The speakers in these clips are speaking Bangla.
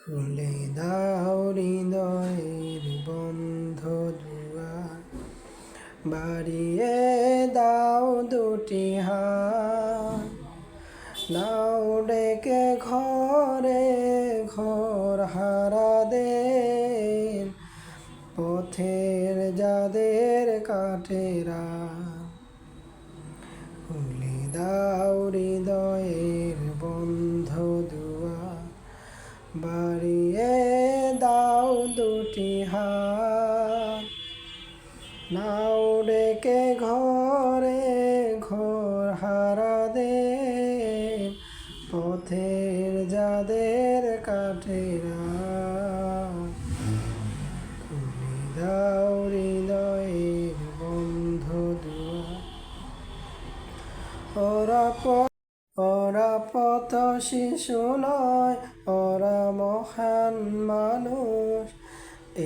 খুলে দাও হৃদয়ের বন্ধ দুয়ার, বাড়িয়ে দাও দুটি হাত, নাও ডেকে ঘরে ঘর হারাদের, পথের যাদের কাঠেরা। খুলে দাও হৃদয়ের বন্ধ দুয়ার, বাড়িয়ে দাও দুটি হাত, নাও ডেকে ঘরে ঘর হারাদের, পথের যাদের কাঠেরা। খুলে দাও হৃদয়ের বন্ধ দুয়ার, ওরা পথ শিশু নয়, ওরা মহান মানুষ,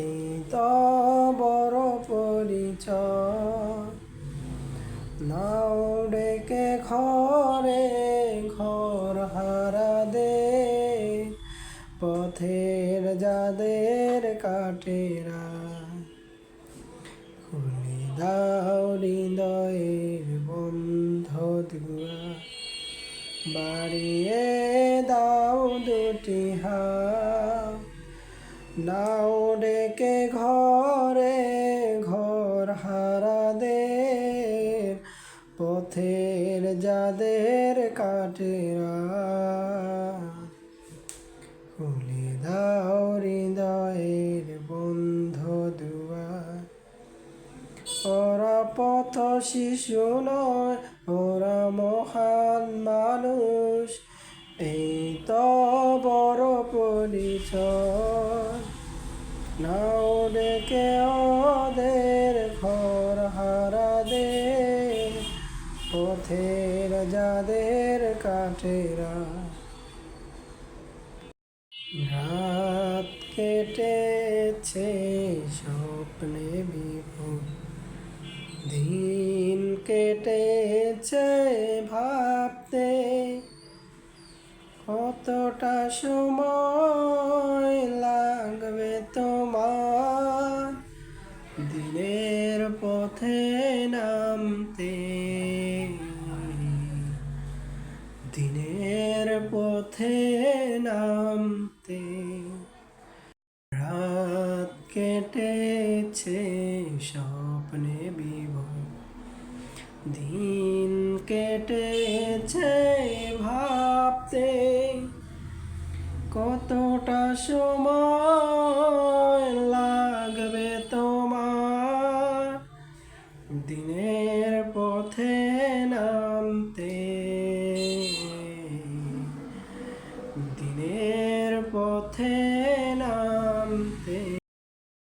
এই তো বড় পরিচয়। নাও ডেকে ঘরে ঘর হারাদের, পথের যাদের কাঠেরা। খুলে দাও হৃদয়ের বন্ধ দুয়ার, বাড়িয়ে দাও দুটি হাত, নাও ডেকে ঘরে ঘর হারাদের, পথের যাদের কাঠেরা। খুলে দাও হৃদয়ের বন্ধ দুয়ার, ওরা পথ শিশু নয়, ওরা মহান মানুষ, এই তো বড় পরিচয়। নাও ডেকে ওদের ঘর হারাদের, পথের যাদের কাঠেরা। রাত কেটেছে স্বপ্নে বিভোর, দিন কেটেছে ভাবতে, কতটা সময় লাগবে তোমার দিনের পথে নামতে, দিনের পথে নামতে। রাত কেটেছে স্বপ্নে বিভোর, দিন কেটেছে ভাবতে, কতটা সময় লাগবে তোমার দিনের পথে নামতে, দিনের পথে নামতে।